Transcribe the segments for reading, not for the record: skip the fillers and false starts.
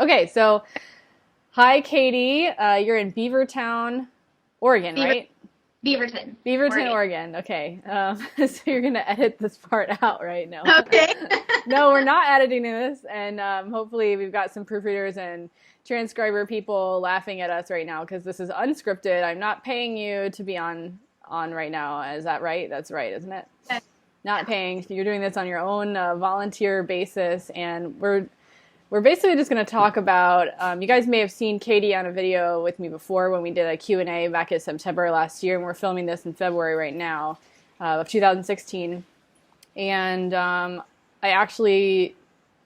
Okay, so hi, Katie. You're in Beavertown, Oregon, Beaver, right? Beaverton, Beaverton, Oregon. Oregon. Okay. So you're gonna edit this part out right now. Okay. No, we're not editing this, and hopefully we've got some proofreaders and transcriber people laughing at us right now because this is unscripted. I'm not paying you to be on right now. Is that right? That's right, isn't it? Not Yeah. paying. You're doing this on your own volunteer basis, and we're basically just going to talk about, you guys may have seen Katie on a video with me before when we did a Q&A back in September last year, and we're filming this in February right now of 2016. And I actually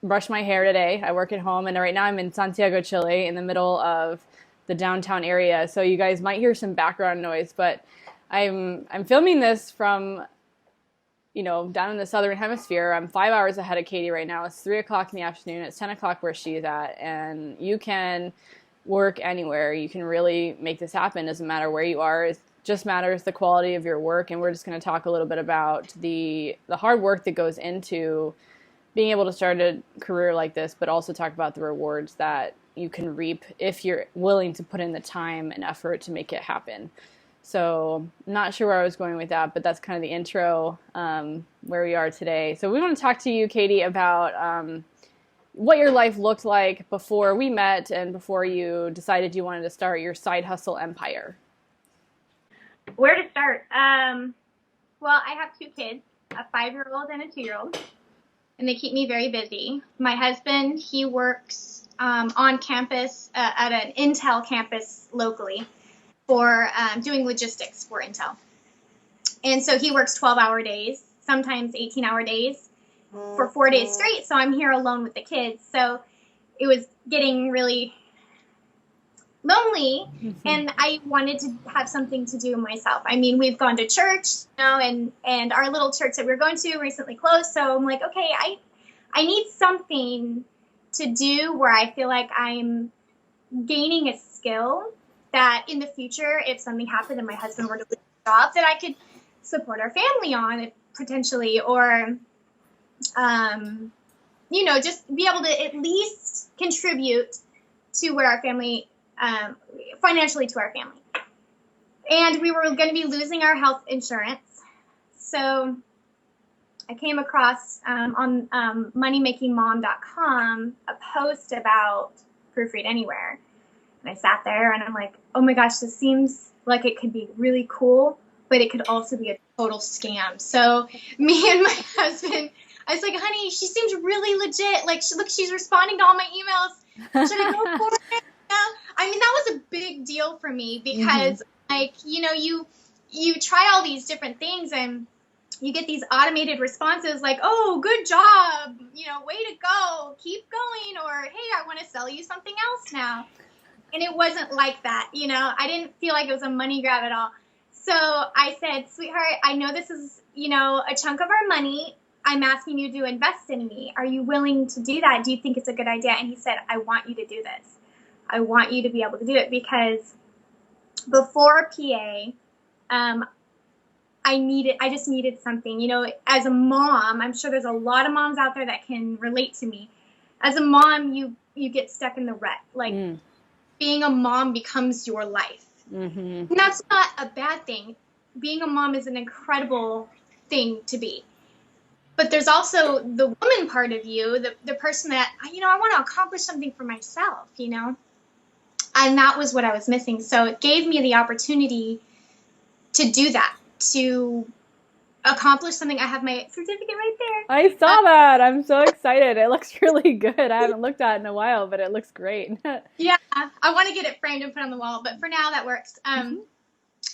brushed my hair today. I work at home, and right now I'm in Santiago, Chile, in the middle of the downtown area. So you guys might hear some background noise, but I'm filming this from down in the southern hemisphere. I'm 5 hours ahead of Katie right now. It's 3 o'clock in the afternoon. It's 10 o'clock where she's at. And you can work anywhere. You can really make this happen. Doesn't matter where you are. It just matters the quality of your work. And we're just going to talk a little bit about the hard work that goes into being able to start a career like this, but also talk about the rewards that you can reap if you're willing to put in the time and effort to make it happen. So I'm not sure where I was going with that, but that's kind of the intro where we are today. So we want to talk to you, Katie, about what your life looked like before we met and before you decided you wanted to start your side hustle empire. Where to start? Well, I have two kids, a 5-year-old and a 2-year-old, and they keep me very busy. My husband, he works on campus at an Intel campus locally for doing logistics for Intel. And so he works 12-hour days, sometimes 18-hour days for 4 days straight. So I'm here alone with the kids. So it was getting really lonely, and I wanted to have something to do myself. I mean, we've gone to church, and our little church that we're going to recently closed. So I'm like, okay, I need something to do where I feel like I'm gaining a skill that in the future, if something happened and my husband were to lose a job, that I could support our family on potentially, or, just be able to at least contribute to where our family, financially to our family. And we were going to be losing our health insurance. So I came across on moneymakingmom.com a post about Proofread Anywhere. And I sat there and I'm like, oh my gosh, this seems like it could be really cool, but it could also be a total scam. So me and my husband, I was like, honey, she seems really legit. Like, look, she's responding to all my emails. Should I go for it? Yeah. I mean, that was a big deal for me because, you try all these different things and you get these automated responses like, oh, good job, way to go, keep going, or hey, I want to sell you something else now. And it wasn't like that, I didn't feel like it was a money grab at all. So I said, sweetheart, I know this is, a chunk of our money. I'm asking you to invest in me. Are you willing to do that? Do you think it's a good idea? And he said, I want you to do this. I want you to be able to do it because before PA, I just needed something, as a mom. I'm sure there's a lot of moms out there that can relate to me. As a mom, you get stuck in the rut. Like, being a mom becomes your life. And that's not a bad thing. Being a mom is an incredible thing to be. But there's also the woman part of you, the person that, I want to accomplish something for myself, And that was what I was missing. So it gave me the opportunity to do that, to accomplish something. I have my certificate right there. I saw that. I'm so excited. It looks really good. I haven't looked at it in a while, but it looks great. Yeah, I want to get it framed and put on the wall, but for now that works.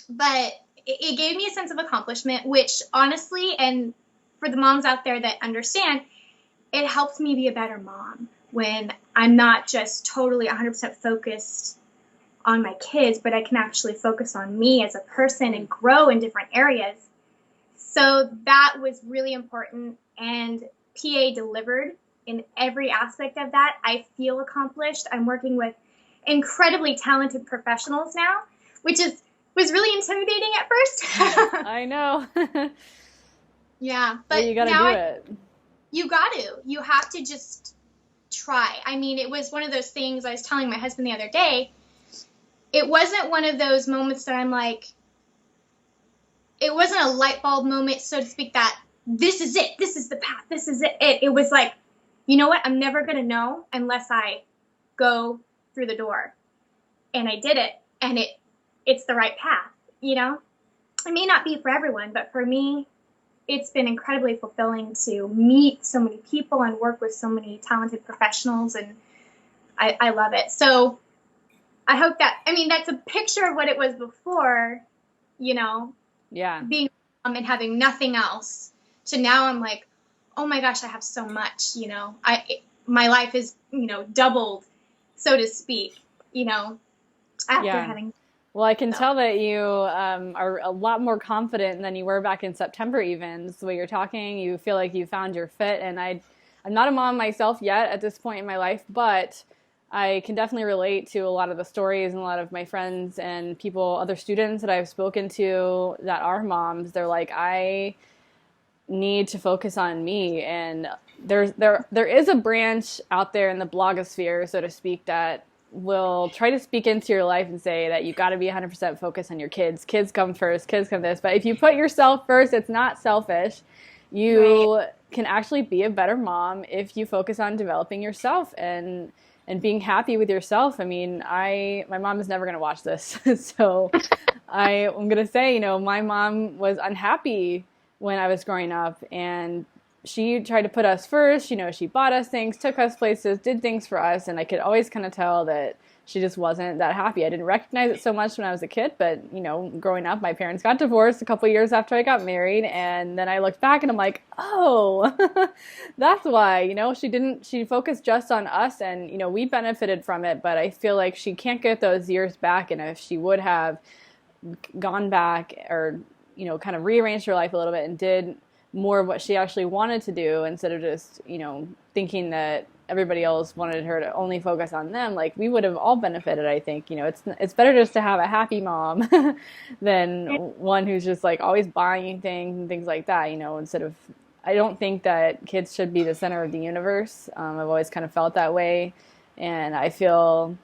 But it gave me a sense of accomplishment, which honestly, and for the moms out there that understand, it helps me be a better mom when I'm not just totally 100% focused on my kids, but I can actually focus on me as a person and grow in different areas. So that was really important, and PA delivered in every aspect of that. I feel accomplished. I'm working with incredibly talented professionals now, which was really intimidating at first. I know. Yeah, but you got to now do it. You got to. You have to just try. I mean, it was one of those things I was telling my husband the other day. It wasn't one of those moments that I'm like, it wasn't a light bulb moment, so to speak, that this is it, this is the path, this is it. It was like, you know what, I'm never going to know unless I go through the door. And I did it, and it's the right path, you know? It may not be for everyone, but for me, it's been incredibly fulfilling to meet so many people and work with so many talented professionals, and I love it. So I hope that, I mean, that's a picture of what it was before, you know, being and having nothing else, to now I'm like, oh my gosh, I have so much, you know, my life is, you know, doubled, so to speak, you know, after having. Well, I can tell that you are a lot more confident than you were back in September even. The way you're talking, you feel like you found your fit. And I'm not a mom myself yet at this point in my life, but I can definitely relate to a lot of the stories, and a lot of my friends and people, other students that I've spoken to that are moms. They're like, I need to focus on me. And there is a branch out there in the blogosphere, so to speak, that will try to speak into your life and say that you got to be 100% focused on your kids. Kids come first, kids come this. But if you put yourself first, it's not selfish. You can actually be a better mom if you focus on developing yourself and being happy with yourself. I mean, my mom is never going to watch this. So I'm going to say, you know, my mom was unhappy when I was growing up, and she tried to put us first. You know, she bought us things, took us places, did things for us, and I could always kind of tell that she just wasn't that happy. I didn't recognize it so much when I was a kid, but, you know, growing up, my parents got divorced a couple years after I got married, and then I looked back and I'm like, oh, that's why, you know, she focused just on us, and, you know, we benefited from it, but I feel like she can't get those years back, and if she would have gone back or, you know, kind of rearranged her life a little bit and did more of what she actually wanted to do, instead of just, you know, thinking that everybody else wanted her to only focus on them, like, we would have all benefited. I think, you know, it's better just to have a happy mom than one who's just like always buying things and things like that, you know, instead of, I don't think that kids should be the center of the universe. I've always kind of felt that way, and I feel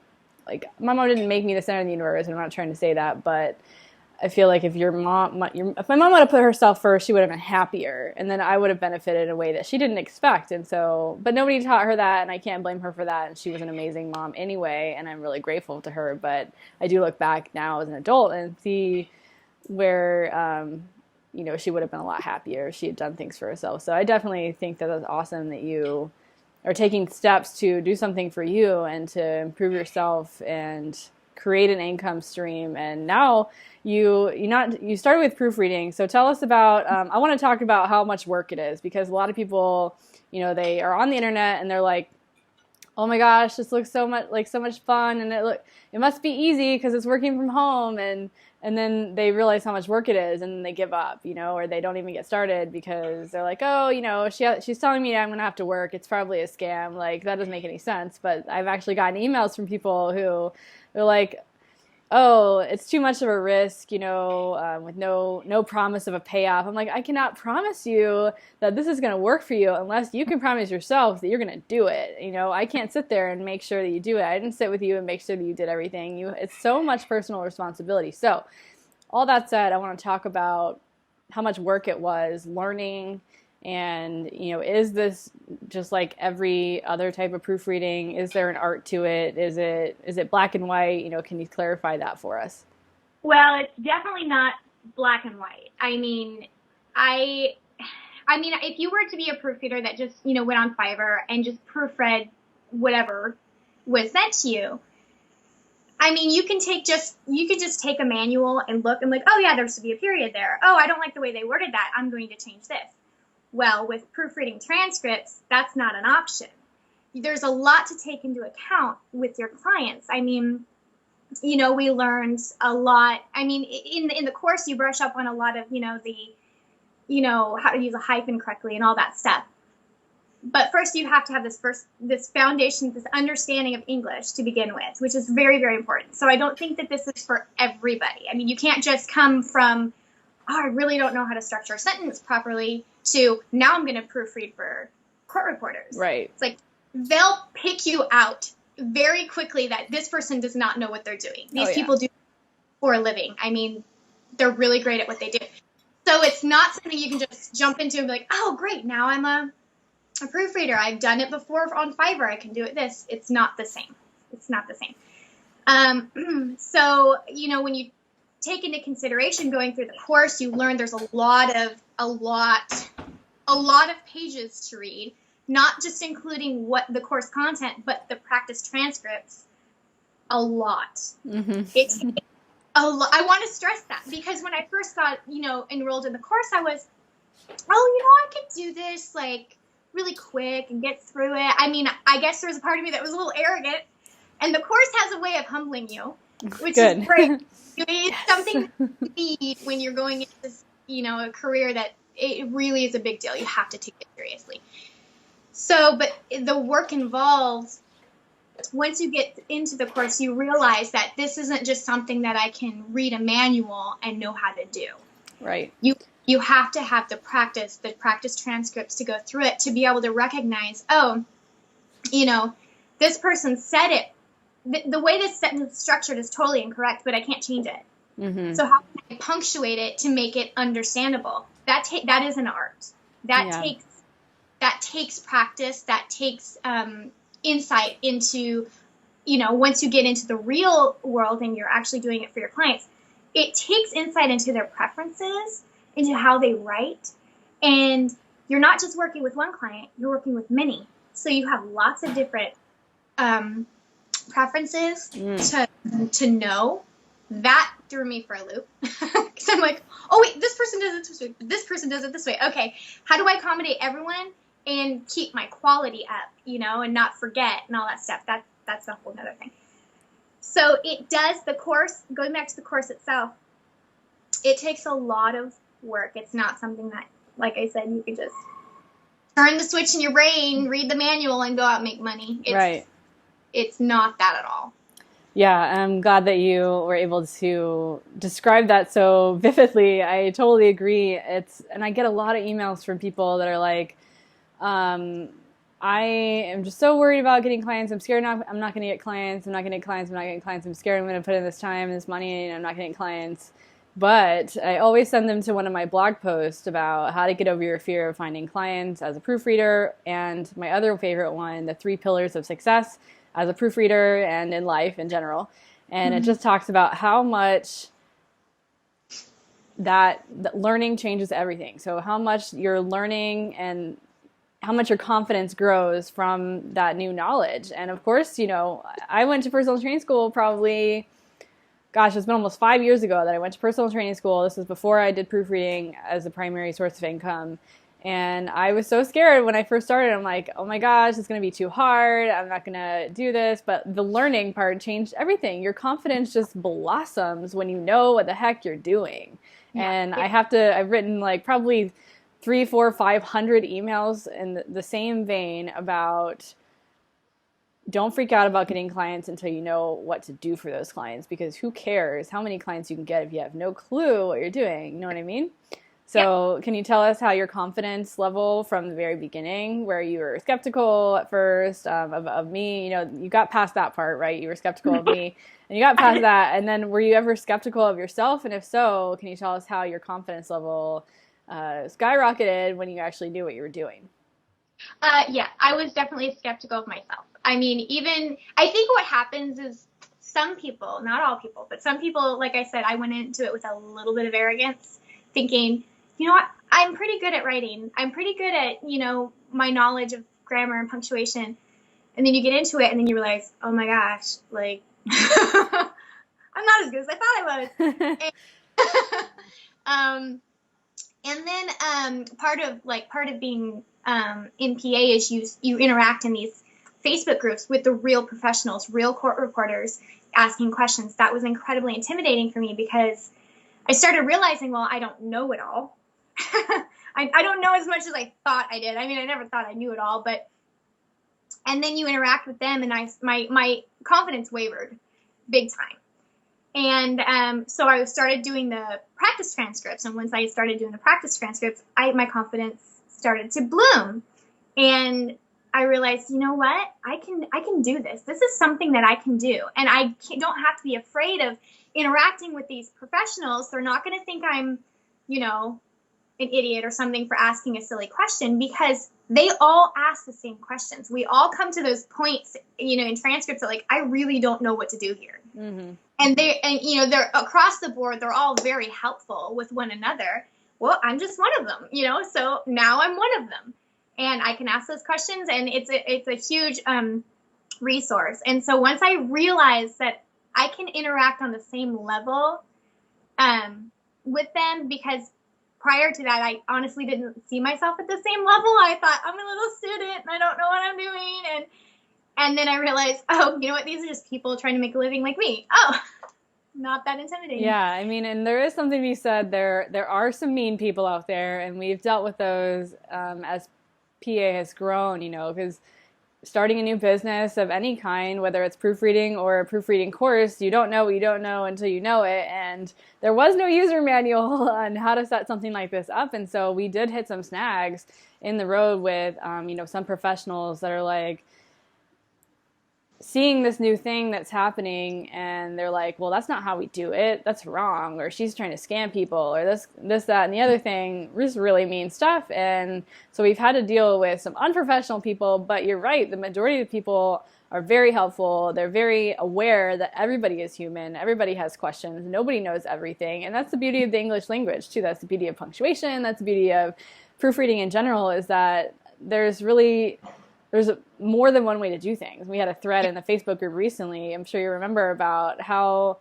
like my mom didn't make me the center of the universe, and I'm not trying to say that, but I feel like if if my mom would have put herself first, she would have been happier, and then I would have benefited in a way that she didn't expect. And so, but nobody taught her that, and I can't blame her for that. And she was an amazing mom anyway, and I'm really grateful to her. But I do look back now as an adult and see where, you know, she would have been a lot happier if she had done things for herself. So I definitely think that that's awesome that you are taking steps to do something for you and to improve yourself and create an income stream. And now you started with proofreading. So tell us about, I want to talk about how much work it is, because a lot of people, you know, they are on the internet and they're like, oh my gosh, this looks so much fun, and it must be easy because it's working from home, and then they realize how much work it is, and they give up, you know, or they don't even get started because they're like, oh, you know, she's telling me I'm gonna have to work, it's probably a scam, like, that doesn't make any sense. But I've actually gotten emails from people who they're like, oh, it's too much of a risk, you know, with no promise of a payoff. I'm like, I cannot promise you that this is going to work for you unless you can promise yourself that you're going to do it. You know, I can't sit there and make sure that you do it. I didn't sit with you and make sure that you did everything. It's so much personal responsibility. So all that said, I want to talk about how much work it was learning. And, you know, is this just like every other type of proofreading? Is there an art to it? Is it black and white? You know, can you clarify that for us? Well, it's definitely not black and white. I mean, if you were to be a proofreader that just, you know, went on Fiverr and just proofread whatever was sent to you, I mean, you could just take a manual and look and like, oh yeah, there should be a period there. Oh, I don't like the way they worded that, I'm going to change this. Well, with proofreading transcripts, that's not an option. There's a lot to take into account with your clients. I mean, you know, we learned a lot. I mean, in the course, you brush up on a lot of, you know, how to use a hyphen correctly and all that stuff. But first, you have to have this foundation, this understanding of English to begin with, which is very, very important. So I don't think that this is for everybody. I mean, you can't just come from, oh, I really don't know how to structure a sentence properly, to now I'm going to proofread for court reporters. Right. It's like, they'll pick you out very quickly that this person does not know what they're doing. These people do for a living. I mean, they're really great at what they do. So it's not something you can just jump into and be like, oh, great, now I'm a proofreader. I've done it before on Fiverr. I can do it this. It's not the same. It's not the same. So, you know, when you take into consideration going through the course, you learn there's a lot of pages to read, not just including what the course content, but the practice transcripts. A lot. Mm-hmm. It's a lot. I want to stress that because when I first got, you know, enrolled in the course, I was, oh, you know, I could do this like really quick and get through it. I mean, I guess there was a part of me that was a little arrogant, and the course has a way of humbling you, which is great. It's something to need when you're going into this, you know, a career that it really is a big deal. You have to take it seriously. So, but the work involved, once you get into the course, you realize that this isn't just something that I can read a manual and know how to do. Right. You have to have the practice transcripts to go through it to be able to recognize, oh, you know, this person said it. The way this sentence is structured is totally incorrect, but I can't change it. Mm-hmm. So how can I punctuate it to make it understandable? That is an art. That takes practice. That takes insight into, you know, once you get into the real world and you're actually doing it for your clients, it takes insight into their preferences, into how they write. And you're not just working with one client, you're working with many. So you have lots of different preferences to know. That threw me for a loop. Because I'm like, oh, wait, this person does it this way. This person does it this way. Okay, how do I accommodate everyone and keep my quality up, you know, and not forget and all that stuff? That's a whole other thing. So it does, the course, going back to the course itself, it takes a lot of work. It's not something that, like I said, you could just turn the switch in your brain, read the manual, and go out and make money. It's not that at all. Yeah, I'm glad that you were able to describe that so vividly. I totally agree. And I get a lot of emails from people that are like, I am just so worried about getting clients. I'm scared I'm not going to get clients. I'm not going to get clients. I'm not getting clients. I'm scared I'm going to put in this time, this money, and I'm not getting clients. But I always send them to one of my blog posts about how to get over your fear of finding clients as a proofreader, and my other favorite one, the 3 pillars of success as a proofreader and in life in general. And it just talks about how much that learning changes everything. So how much you're learning and how much your confidence grows from that new knowledge. And of course, you know, I went to personal training school probably, gosh, it's been almost 5 years ago that I went to personal training school. This was before I did proofreading as a primary source of income. And I was so scared when I first started. I'm like, oh my gosh, it's going to be too hard. I'm not going to do this. But the learning part changed everything. Your confidence just blossoms when you know what the heck you're doing. Yeah. And I've written like probably 300, 400, 500 emails in the same vein about don't freak out about getting clients until you know what to do for those clients, because who cares how many clients you can get if you have no clue what you're doing? You know what I mean? So Can you tell us how your confidence level from the very beginning, where you were skeptical at first of me, you know, you got past that part, right? You were skeptical of me and you got past that. And then were you ever skeptical of yourself? And if so, can you tell us how your confidence level skyrocketed when you actually knew what you were doing? Yeah, I was definitely skeptical of myself. I mean, I think what happens is some people, not all people, but some people, like I said, I went into it with a little bit of arrogance, thinking, you know what, I'm pretty good at writing. I'm pretty good at, you know, my knowledge of grammar and punctuation. And then you get into it and then you realize, oh my gosh, like, I'm not as good as I thought I was. And then part of being in PA is you interact in these Facebook groups with the real professionals, real court reporters asking questions. That was incredibly intimidating for me because I started realizing, well, I don't know it all. I don't know as much as I thought I did. I mean, I never thought I knew it all, and then you interact with them, and my confidence wavered big time. And so I started doing the practice transcripts, and once I started doing the practice transcripts, my confidence started to bloom. And I realized, you know what? I can do this. This is something that I can do. And don't have to be afraid of interacting with these professionals. They're not going to think I'm, you know, an idiot or something for asking a silly question, because they all ask the same questions. We all come to those points, you know, in transcripts that like, I really don't know what to do here. Mm-hmm. And you know, they're across the board. They're all very helpful with one another. Well, I'm just one of them, you know, so now I'm one of them and I can ask those questions, and it's a huge resource. And so once I realized that I can interact on the same level with them, because prior to that, I honestly didn't see myself at the same level. I thought, I'm a little student and I don't know what I'm doing. And then I realized, oh, you know what? These are just people trying to make a living like me. Oh, not that intimidating. Yeah, I mean, and there is something to be said. There are some mean people out there, and we've dealt with those as PA has grown, you know, because starting a new business of any kind, whether it's proofreading or a proofreading course, you don't know what you don't know until you know it. And there was no user manual on how to set something like this up. And so we did hit some snags in the road with, you know, some professionals that are like seeing this new thing that's happening, and they're like, well, that's not how we do it. That's wrong. Or she's trying to scam people, or this, that, and the other thing. Just really mean stuff. And so we've had to deal with some unprofessional people, but you're right. The majority of the people are very helpful. They're very aware that everybody is human. Everybody has questions. Nobody knows everything. And that's the beauty of the English language too. That's the beauty of punctuation. That's the beauty of proofreading in general, is that there's more than one way to do things. We had a thread in the Facebook group recently, I'm sure you remember, about how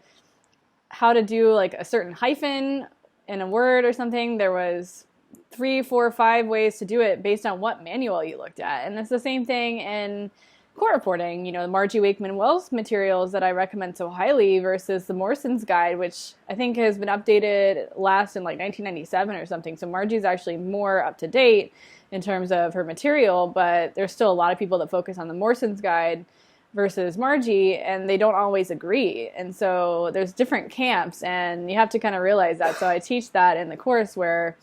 to do like a certain hyphen in a word or something. There was 3, 4, 5 ways to do it based on what manual you looked at. And it's the same thing in court reporting. You know, the Margie Wakeman-Wells materials that I recommend so highly versus the Morson's Guide, which I think has been updated last in like 1997 or something. So Margie's actually more up to date in terms of her material, but there's still a lot of people that focus on the Morson's Guide versus Margie, and they don't always agree. And so there's different camps, and you have to kind of realize that. So I teach that in the course where,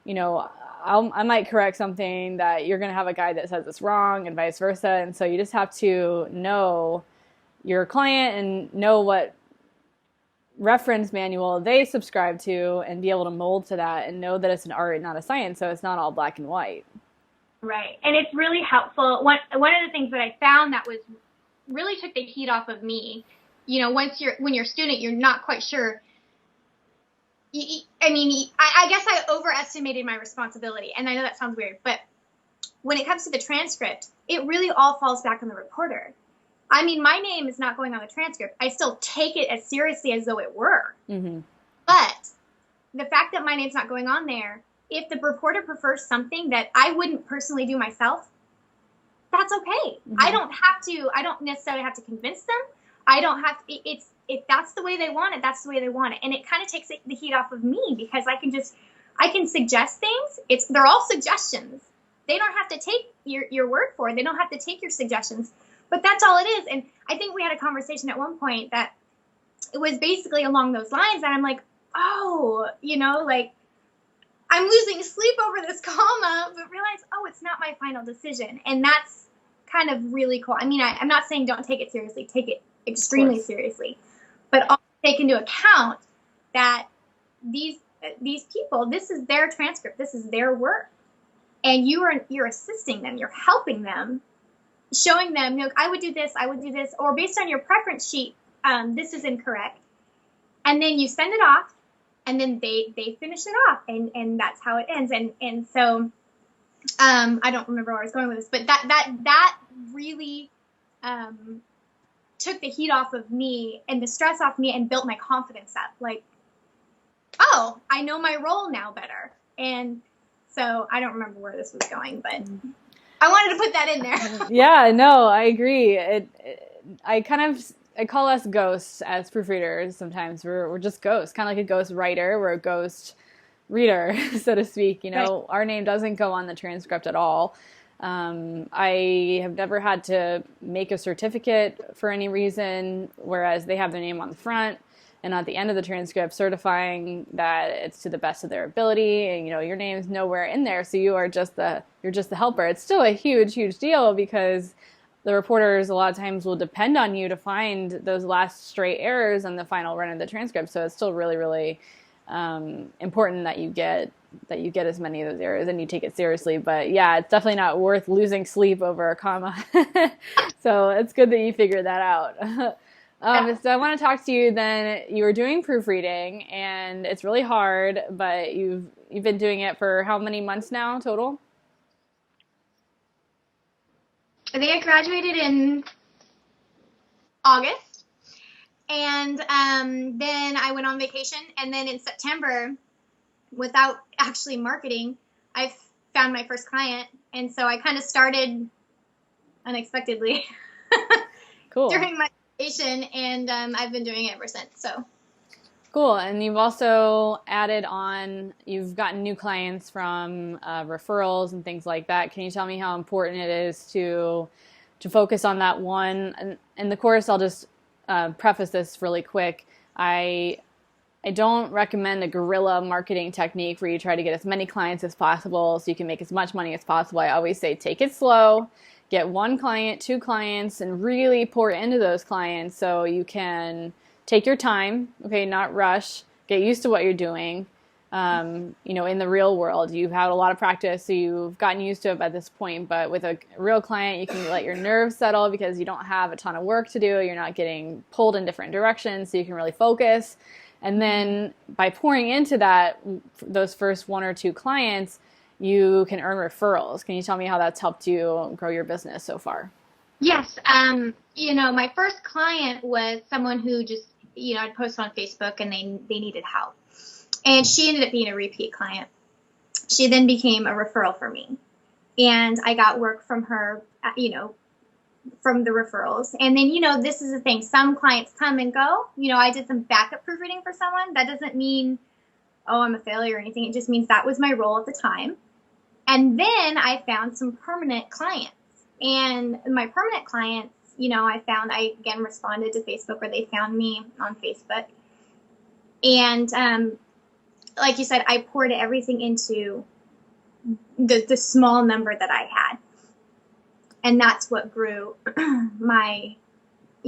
you know, I might correct something that you're going to have a guide that says it's wrong, and vice versa. And so you just have to know your client and know what reference manual they subscribe to, and be able to mold to that, and know that it's an art, not a science. So it's not all black and white. Right. And it's really helpful. One of the things that I found that was really took the heat off of me, you know, when you're a student, you're not quite sure. I guess I overestimated my responsibility, and I know that sounds weird, but when it comes to the transcript, it really all falls back on the reporter. I mean, my name is not going on the transcript. I still take it as seriously as though it were. Mm-hmm. But the fact that my name's not going on there, if the reporter prefers something that I wouldn't personally do myself, that's okay. Mm-hmm. I don't necessarily have to convince them. I don't have to, if that's the way they want it, that's the way they want it. And it kind of takes the heat off of me, because I can suggest things. They're all suggestions. They don't have to take your word for it. They don't have to take your suggestions. But that's all it is. And I think we had a conversation at one point that it was basically along those lines. And I'm like, oh, you know, like, I'm losing sleep over this comma, but realize, oh, it's not my final decision. And that's kind of really cool. I mean, I'm not saying don't take it seriously. Take it extremely seriously. But also take into account that these people, this is their transcript. This is their work. And you're assisting them. You're helping them. Showing them, you know, I would do this, or based on your preference sheet, this is incorrect. And then you send it off, and then they finish it off, and that's how it ends. And so I don't remember where I was going with this, but that really took the heat off of me and the stress off me, and built my confidence up. Like, oh, I know my role now better. And so I don't remember where this was going, but I wanted to put that in there. Yeah, no, I agree. I call us ghosts as proofreaders. Sometimes we're just ghosts, kind of like a ghost writer. We're a ghost reader, so to speak. You know, right. Our name doesn't go on the transcript at all. I have never had to make a certificate for any reason, whereas they have their name on the front. and at the end of the transcript certifying that it's to the best of their ability, and your name is nowhere in there, so you're just the helper. It's still a huge deal because the reporters a lot of times will depend on you to find those last stray errors in the final run of the transcript. So it's still really important that you get as many of those errors and you take it seriously. But yeah, it's definitely not worth losing sleep over a comma. So it's good that you figured that out. So I want to talk to you then. You were doing proofreading, and it's really hard, but you've been doing it for how many months now total? I think I graduated in August, and then I went on vacation, and then in September, without actually marketing, I found my first client, and so I kind of started unexpectedly Cool. during my vacation, and I've been doing it ever since. So cool. And you've also added on, you've gotten new clients from referrals and things like that. Can you tell me how important it is to focus on that one? And in the course, I'll just preface this really quick. I don't recommend a guerrilla marketing technique where you try to get as many clients as possible so you can make as much money as possible. I always say take it slow, get 1 client, 2 clients, and really pour into those clients so you can take your time, okay, not rush, get used to what you're doing. In the real world, you've had a lot of practice, so you've gotten used to it by this point, but with a real client, you can let your nerves settle because you don't have a ton of work to do. You're not getting pulled in different directions, so you can really focus. And then by pouring into those first 1 or 2 clients, you can earn referrals. Can you tell me how that's helped you grow your business so far? yes, my first client was someone who just, I'd post on Facebook and they needed help. And she ended up being a repeat client. She then became a referral for me. And I got work from her, from the referrals. And then, this is the thing. Some clients come and go. I did some backup proofreading for someone. That doesn't mean, oh, I'm a failure or anything. It just means that was my role at the time. And then I found some permanent clients. And my permanent clients, I again responded to Facebook, or they found me on Facebook. And like you said, I poured everything into the small number that I had. And that's what grew my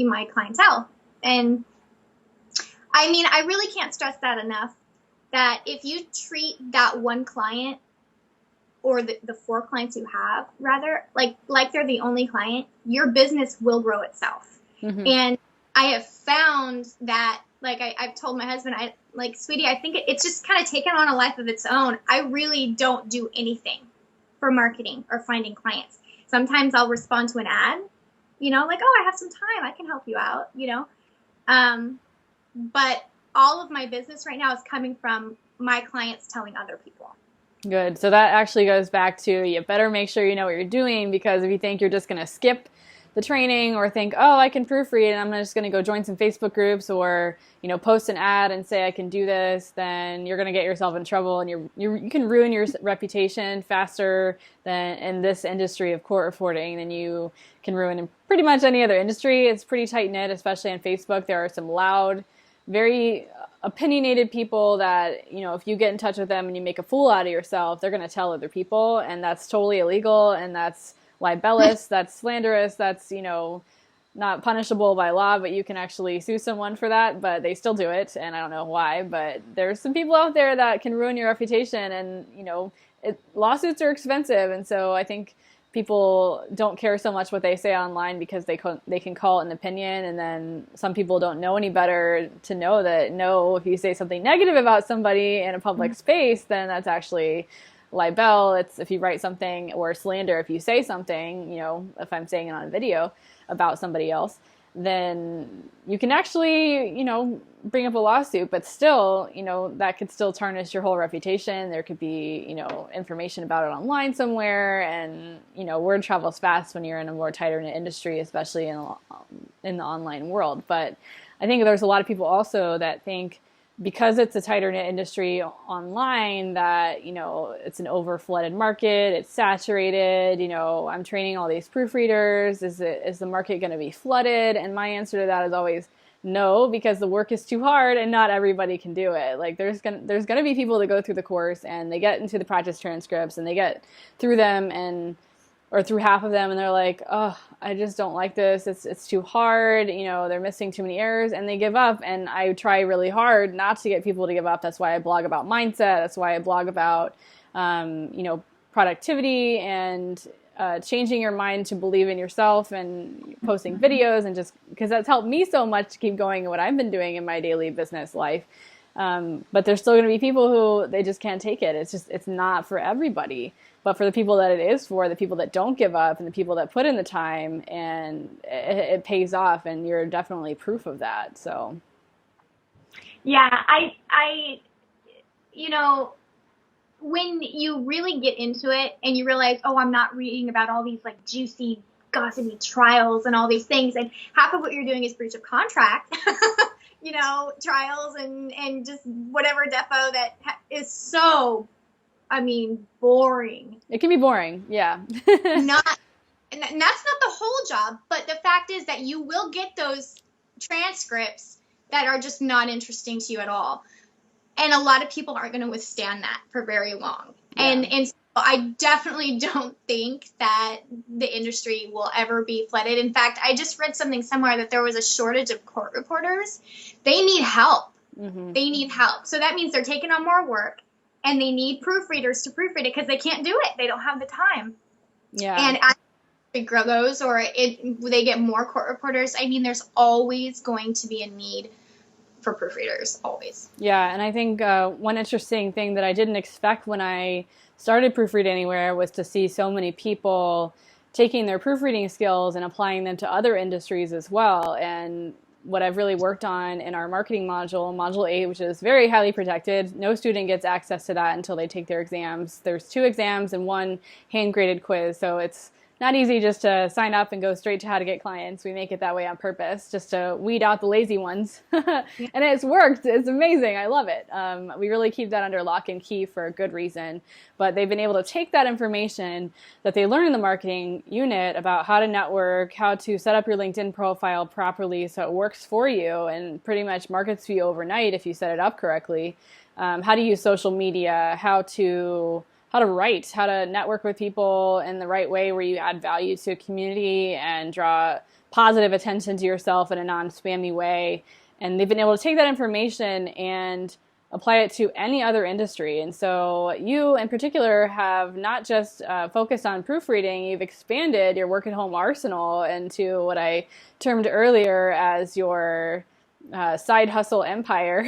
clientele. And I really can't stress that enough, that if you treat that 1 client, or the 4 clients you have, rather, like they're the only client, your business will grow itself. Mm-hmm. And I have found that, I've told my husband, sweetie, I think it's just kind of taken on a life of its own. I really don't do anything for marketing or finding clients. Sometimes I'll respond to an ad, oh, I have some time, I can help you out, but all of my business right now is coming from my clients telling other people. Good. So that actually goes back to, you better make sure you know what you're doing, because if you think you're just going to skip the training or think, oh, I can proofread and I'm just going to go join some Facebook groups or, post an ad and say I can do this, then you're going to get yourself in trouble, and you can ruin your reputation faster than in this industry of court reporting than you can ruin in pretty much any other industry. It's pretty tight-knit, especially on Facebook. There are some loud, very opinionated people that, if you get in touch with them and you make a fool out of yourself, they're going to tell other people, and that's totally illegal, and that's libelous, that's slanderous, that's, not punishable by law, but you can actually sue someone for that, but they still do it, and I don't know why, but there's some people out there that can ruin your reputation, and, lawsuits are expensive, and so I think people don't care so much what they say online because they can call it an opinion, and then some people don't know any better to know that, no, if you say something negative about somebody in a public space, then that's actually libel. It's if you write something, or slander if you say something, if I'm saying it on a video about somebody else, then you can actually, bring up a lawsuit, but still, that could still tarnish your whole reputation. There could be, information about it online somewhere, and, word travels fast when you're in a more tighter-knit industry, especially in the online world. But I think there's a lot of people also that think, because it's a tighter-knit industry online, that, it's an over-flooded market, it's saturated, I'm training all these proofreaders, is the market going to be flooded? And my answer to that is always, no, because the work is too hard and not everybody can do it. Like there's gonna be people that go through the course and they get into the practice transcripts and they get through them and or through half of them and they're like, oh, I just don't like this. It's too hard. You know, they're missing too many errors and they give up. And I try really hard not to get people to give up. That's why I blog about mindset. That's why I blog about, productivity and changing your mind to believe in yourself and posting videos and just because that's helped me so much to keep going in what I've been doing in my daily business life. But there's still going to be people who they just can't take it. It's not for everybody. But for the people that it is for, the people that don't give up and the people that put in the time and it pays off and you're definitely proof of that. So. Yeah, I when you really get into it and you realize, oh, I'm not reading about all these like juicy, gossipy trials and all these things. And half of what you're doing is breach of contract, trials and just whatever defo that is so, boring. It can be boring. Yeah. And that's not the whole job. But the fact is that you will get those transcripts that are just not interesting to you at all. And a lot of people aren't going to withstand that for very long. Yeah. And so I definitely don't think that the industry will ever be flooded. In fact, I just read something somewhere that there was a shortage of court reporters. They need help. Mm-hmm. They need help. So that means they're taking on more work and they need proofreaders to proofread it because they can't do it. They don't have the time. Yeah. And as it grows or they get more court reporters, there's always going to be a need for proofreaders, always. Yeah, and I think one interesting thing that I didn't expect when I started Proofread Anywhere was to see so many people taking their proofreading skills and applying them to other industries as well. And what I've really worked on in our marketing module 8, which is very highly protected. No student gets access to that until they take their exams. There's 2 exams and 1 hand-graded quiz, so it's not easy just to sign up and go straight to how to get clients. We make it that way on purpose, just to weed out the lazy ones. And it's worked. It's amazing. I love it. We really keep that under lock and key for a good reason. But they've been able to take that information that they learn in the marketing unit about how to network, how to set up your LinkedIn profile properly so it works for you and pretty much markets for you overnight if you set it up correctly. How to use social media, how to write, how to network with people in the right way where you add value to a community and draw positive attention to yourself in a non-spammy way. And they've been able to take that information and apply it to any other industry. And so you in particular have not just focused on proofreading, you've expanded your work at home arsenal into what I termed earlier as your side hustle empire.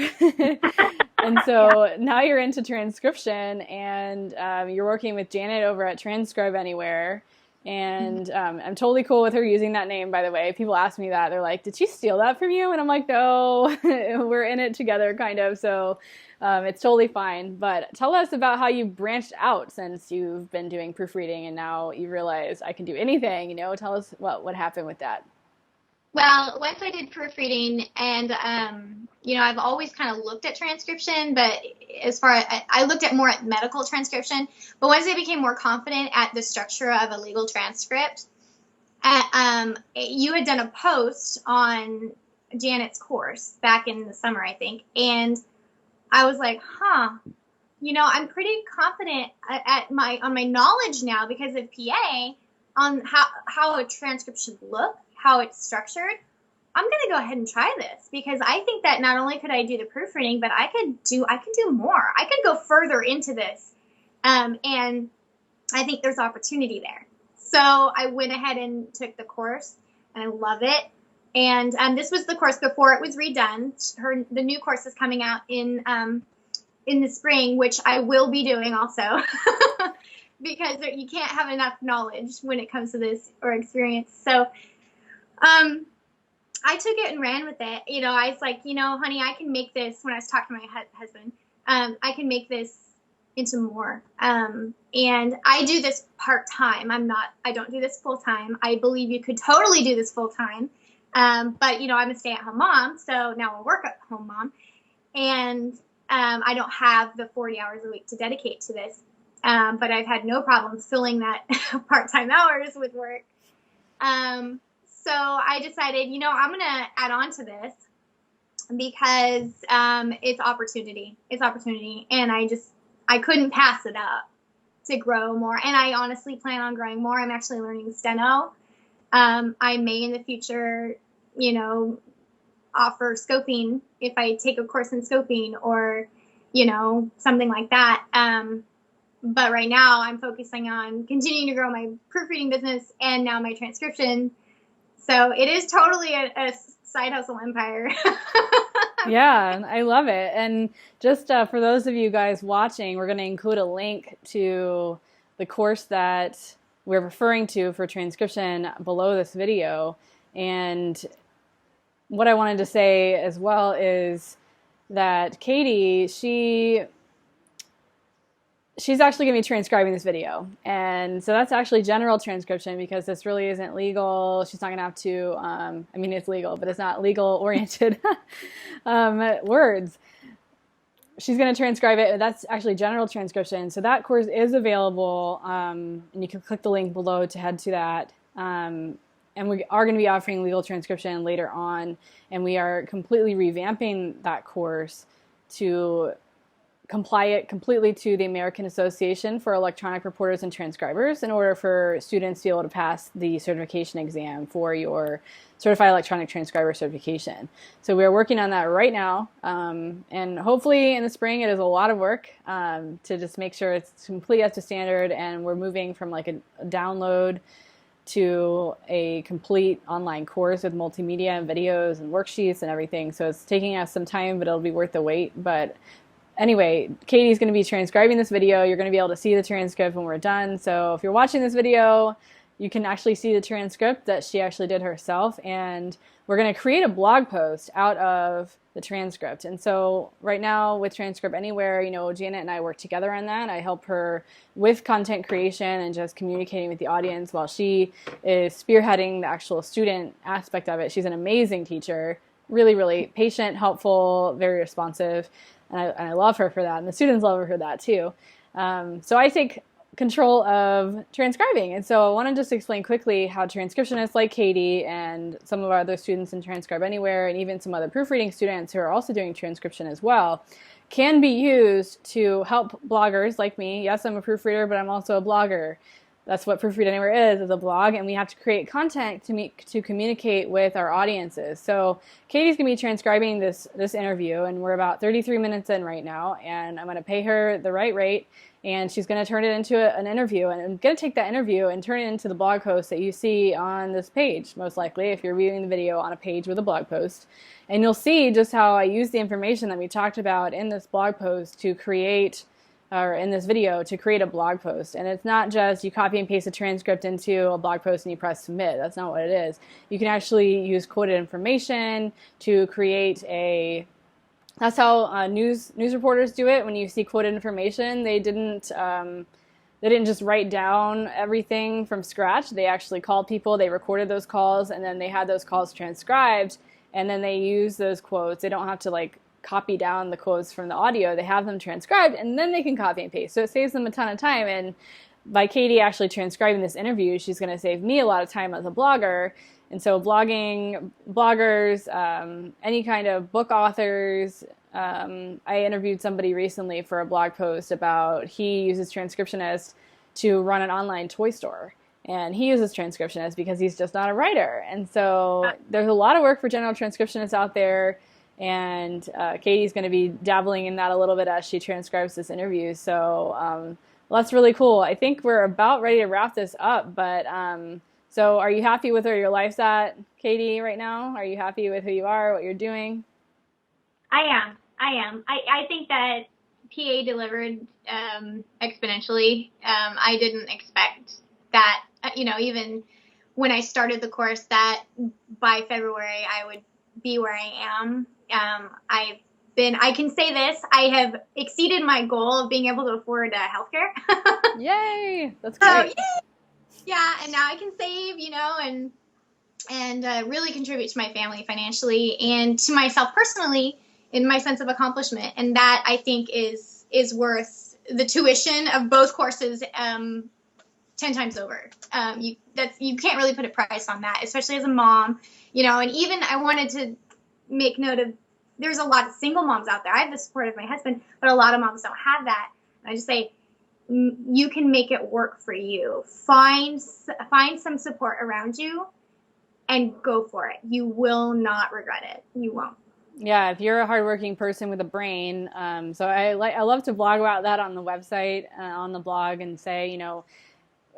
And so now you're into transcription and you're working with Janet over at Transcript Anywhere. And I'm totally cool with her using that name, by the way. People ask me that. They're like, did she steal that from you? And I'm like, no, we're in it together, kind of. So it's totally fine. But tell us about how you branched out since you've been doing proofreading and now you realize I can do anything. Tell us what happened with that. Well, once I did proofreading and, I've always kind of looked at transcription, but as far as I looked at more at medical transcription, but once I became more confident at the structure of a legal transcript, you had done a post on Janet's course back in the summer, I think. And I was like, I'm pretty confident on my knowledge now because of PA on how a transcript should look, how it's structured. I'm going to go ahead and try this because I think that not only could I do the proofreading, but I could do more. I could go further into this. And I think there's opportunity there. So I went ahead and took the course and I love it. And this was the course before it was redone. The new course is coming out in the spring, which I will be doing also because you can't have enough knowledge when it comes to this or experience. So, I took it and ran with it. I was like, honey, I can make this when I was talking to my husband, I can make this into more. And I do this part-time. I don't do this full-time. I believe you could totally do this full-time. But I'm a stay-at-home mom. So now a work-at-home mom. And, I don't have the 40 hours a week to dedicate to this. But I've had no problem filling that part-time hours with work. So I decided, I'm going to add on to this because it's opportunity. It's opportunity, and I couldn't pass it up to grow more. And I honestly plan on growing more. I'm actually learning steno. I may in the future, offer scoping if I take a course in scoping or, something like that. But right now I'm focusing on continuing to grow my proofreading business and now my transcription. So it is totally a side hustle empire. Yeah, I love it. And just for those of you guys watching, we're going to include a link to the course that we're referring to for transcription below this video. And what I wanted to say as well is that Katie, she's actually going to be transcribing this video. And so that's actually general transcription because this really isn't legal. She's not going to have to, I mean, it's legal, but it's not legal-oriented words. She's going to transcribe it. That's actually general transcription. So that course is available, and you can click the link below to head to that. And we are going to be offering legal transcription later on, and we are completely revamping that course to comply it completely to the American Association for Electronic Reporters and Transcribers in order for students to be able to pass the certification exam for your Certified Electronic Transcriber certification. So we are working on that right now, and hopefully in the spring. It is a lot of work to just make sure it's complete up to standard, and we're moving from like a download to a complete online course with multimedia and videos and worksheets and everything. So it's taking us some time, but it'll be worth the wait. But anyway, Katie's going to be transcribing this video. You're going to be able to see the transcript when we're done. So if you're watching this video, you can actually see the transcript that she actually did herself. And we're going to create a blog post out of the transcript. And so right now with Transcript Anywhere, Janet and I work together on that. I help her with content creation and just communicating with the audience while she is spearheading the actual student aspect of it. She's an amazing teacher, really, really patient, helpful, very responsive. And I love her for that, and the students love her for that too. So I take control of transcribing, and so I want to just explain quickly how transcriptionists like Katie and some of our other students in Transcribe Anywhere, and even some other proofreading students who are also doing transcription as well, can be used to help bloggers like me. Yes, I'm a proofreader, but I'm also a blogger. That's what Proofread Anywhere is a blog, and we have to create content to communicate with our audiences. So Katie's going to be transcribing this interview, and we're about 33 minutes in right now, and I'm going to pay her the right rate, and she's going to turn it into an interview, and I'm going to take that interview and turn it into the blog post that you see on this page, most likely, if you're viewing the video on a page with a blog post. And you'll see just how I use the information that we talked about in this blog post to create or in this video to create a blog post. And it's not just you copy and paste a transcript into a blog post and you press submit. That's not what it is. You can actually use quoted information to create that's how news reporters do it. When you see quoted information, they didn't just write down everything from scratch. They actually called people, they recorded those calls, and then they had those calls transcribed, and then they use those quotes. They don't have to copy down the quotes from the audio. They have them transcribed, and then they can copy and paste. So it saves them a ton of time. And by Katie actually transcribing this interview, she's going to save me a lot of time as a blogger. And so bloggers, any kind of book authors. I interviewed somebody recently for a blog post about he uses Transcriptionist to run an online toy store. And he uses Transcriptionist because he's just not a writer. And so there's a lot of work for general transcriptionists out there. And Katie's going to be dabbling in that a little bit as she transcribes this interview. So well, that's really cool. I think we're about ready to wrap this up. But so are you happy with where your life's at, Katie, right now? Are you happy with who you are, what you're doing? I am. I think that PA delivered exponentially. I didn't expect that, even when I started the course, that by February I would be where I am. I can say this, I have exceeded my goal of being able to afford healthcare. Yay! That's great. Yay! Yeah, and now I can save, and really contribute to my family financially and to myself personally in my sense of accomplishment. And that I think is worth the tuition of both courses 10 times over. You can't really put a price on that, especially as a mom, and even I wanted to make note of there's a lot of single moms out there. I have the support of my husband, but a lot of moms don't have that. And I just say, you can make it work for you. Find some support around you and go for it. You will not regret it. You won't. Yeah, if you're a hardworking person with a brain, so I love to blog about that on the website, on the blog, and say, you know,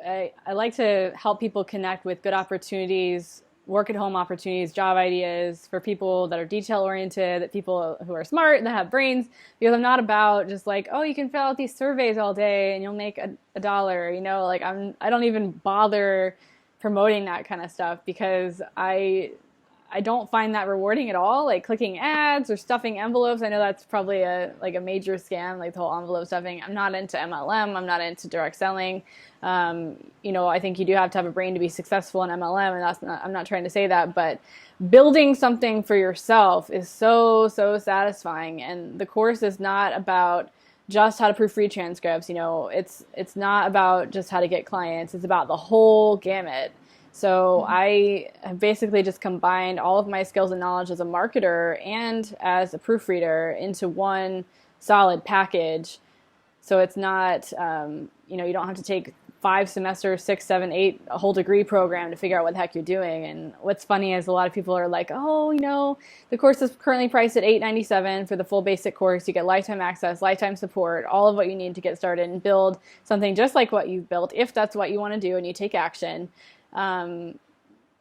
I like to help people connect with good opportunities, work at home opportunities, job ideas for people that are detail oriented, that people who are smart, that have brains, because I'm not about just like, oh, you can fill out these surveys all day and you'll make a dollar, you know, like I don't even bother promoting that kind of stuff because I don't find that rewarding at all. Like clicking ads or stuffing envelopes. I know that's probably a major scam, like the whole envelope stuffing. I'm not into MLM. I'm not into direct selling. You know, I think you do have to have a brain to be successful in MLM, and I'm not trying to say that, but building something for yourself is so satisfying. And the course is not about just how to proofread transcripts. You know, it's not about just how to get clients. It's about the whole gamut. So I have basically just combined all of my skills and knowledge as a marketer and as a proofreader into one solid package. So it's not, you know, you don't have to take 5 semesters, 6, 7, 8, a whole degree program to figure out what the heck you're doing. And what's funny is a lot of people are like, oh, you know, the course is currently priced at $897 for the full basic course. You get lifetime access, lifetime support, all of what you need to get started and build something just like what you've built, if that's what you want to do and you take action. And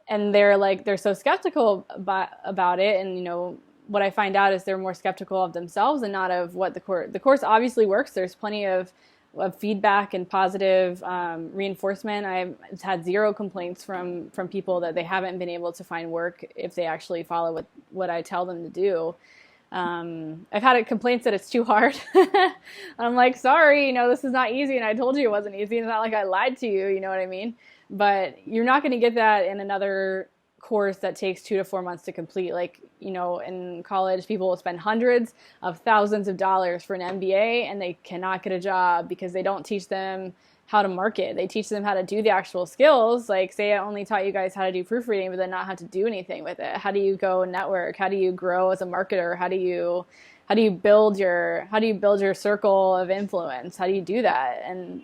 they're so skeptical about it. And, you know, what I find out is they're more skeptical of themselves and not of what the course obviously works. There's plenty of feedback and positive reinforcement. I've had 0 complaints from people that they haven't been able to find work if they actually follow what I tell them to do. I've had complaints that it's too hard. I'm like, sorry, you know, this is not easy. And I told you it wasn't easy. It's not like I lied to you. You know what I mean? But you're not going to get that in another course that takes 2 to 4 months to complete. Like, you know, in college, people will spend hundreds of thousands of dollars for an MBA and they cannot get a job because they don't teach them how to market. They teach them how to do the actual skills. Like, say I only taught you guys how to do proofreading, but then not how to do anything with it. How do you go network? How do you grow as a marketer? How do you build your circle of influence? How do you do that? And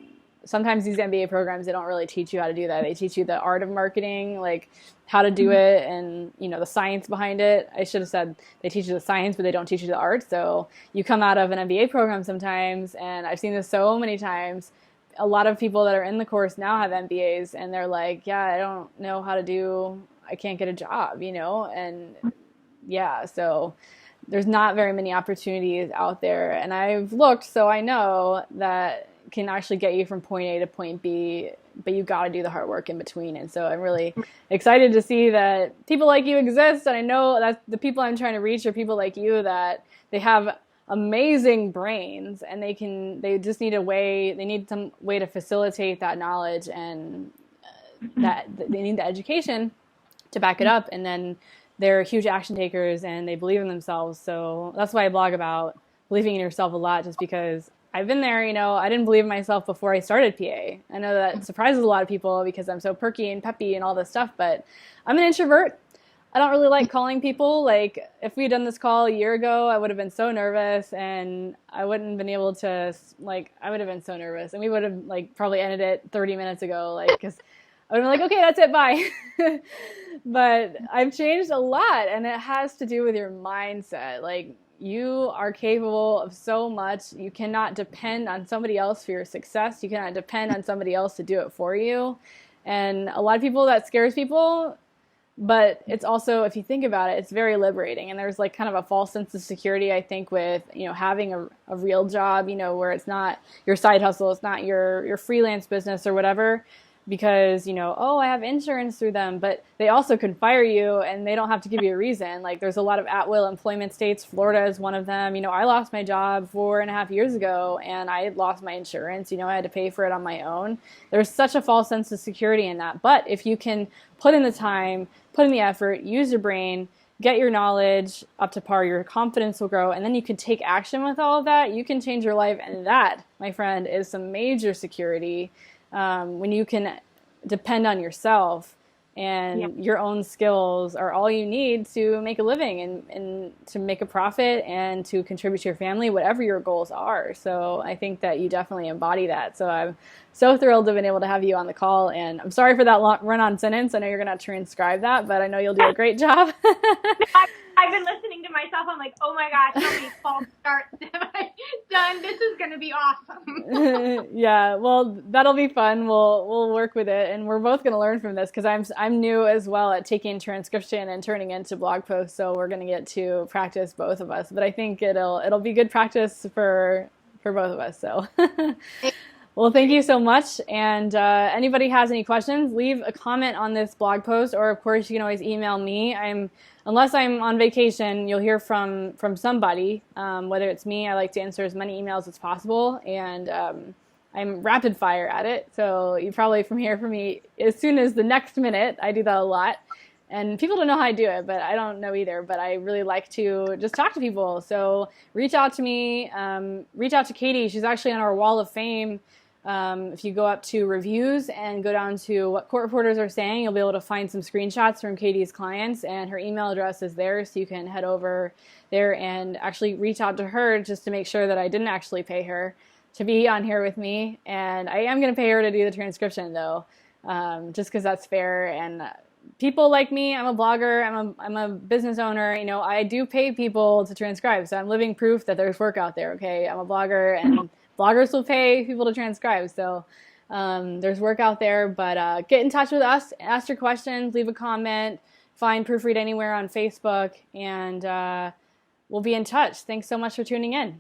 sometimes these MBA programs, they don't really teach you how to do that. They teach you the art of marketing, like how to do it and, you know, the science behind it. I should have said they teach you the science, but they don't teach you the art. So you come out of an MBA program sometimes, and I've seen this so many times. A lot of people that are in the course now have MBAs, and they're like, yeah, I don't know how to do, I can't get a job, you know? And yeah, so there's not very many opportunities out there. And I've looked, so I know that can actually get you from point A to point B, but you got to do the hard work in between. And so I'm really excited to see that people like you exist. And I know that the people I'm trying to reach are people like you, that they have amazing brains and they just need they need some way to facilitate that knowledge, and that they need the education to back it up. And then they're huge action takers and they believe in themselves. So that's why I blog about believing in yourself a lot, just because I've been there. You know, I didn't believe in myself before I started PA. I know that surprises a lot of people because I'm so perky and peppy and all this stuff, but I'm an introvert. I don't really like calling people. Like, if we'd done this call a year ago, I would have been so nervous, and I wouldn't have been able to, like, I would have been so nervous, and we would have, like, probably ended it 30 minutes ago, like, because I would have been like, okay, that's it, bye. But I've changed a lot, and it has to do with your mindset. Like, you are capable of so much. You cannot depend on somebody else for your success. You cannot depend on somebody else to do it for you. And a lot of people, that scares people. But it's also, if you think about it, it's very liberating. And there's like kind of a false sense of security, I think, with, you know, having a real job, you know, where it's not your side hustle, it's not your freelance business or whatever, because, you know, oh, I have insurance through them, but they also can fire you and they don't have to give you a reason. Like, there's a lot of at-will employment states. Florida is one of them. You know, I lost my job 4.5 years ago and I had lost my insurance. You know, I had to pay for it on my own. There's such a false sense of security in that. But if you can put in the time, put in the effort, use your brain, get your knowledge up to par, your confidence will grow, and then you can take action with all of that. You can change your life, and that, my friend, is some major security. When you can depend on yourself, and your own skills are all you need to make a living and to make a profit and to contribute to your family, whatever your goals are. So I think that you definitely embody that. So I'm so thrilled to have been able to have you on the call. And I'm sorry for that long run-on sentence. I know you're going to transcribe that, but I know you'll do a great job. I've been listening to myself. I'm like, oh my gosh, how many false starts have I done? This is going to be awesome. Yeah, well, that'll be fun. We'll work with it, and we're both going to learn from this because I'm new as well at taking transcription and turning into blog posts. So we're going to get to practice, both of us. But I think it'll be good practice for both of us. So. Well, thank you so much. And anybody has any questions, leave a comment on this blog post, or of course you can always email me. Unless I'm on vacation, you'll hear from somebody, whether it's me. I like to answer as many emails as possible, and I'm rapid fire at it. So you probably hear from me as soon as the next minute. I do that a lot. And people don't know how I do it, but I don't know either. But I really like to just talk to people. So reach out to me. Reach out to Katie. She's actually on our wall of fame. If you go up to reviews and go down to what court reporters are saying, you'll be able to find some screenshots from Katie's clients, and her email address is there, so you can head over there and actually reach out to her just to make sure that I didn't actually pay her to be on here with me. And I am going to pay her to do the transcription, though, just because that's fair. And people like me, I'm a blogger, I'm a business owner, I do pay people to transcribe, so I'm living proof that there's work out there, okay? I'm a blogger, and bloggers will pay people to transcribe, so there's work out there. But get in touch with us, ask your questions, leave a comment, find Proofread Anywhere on Facebook, and we'll be in touch. Thanks so much for tuning in.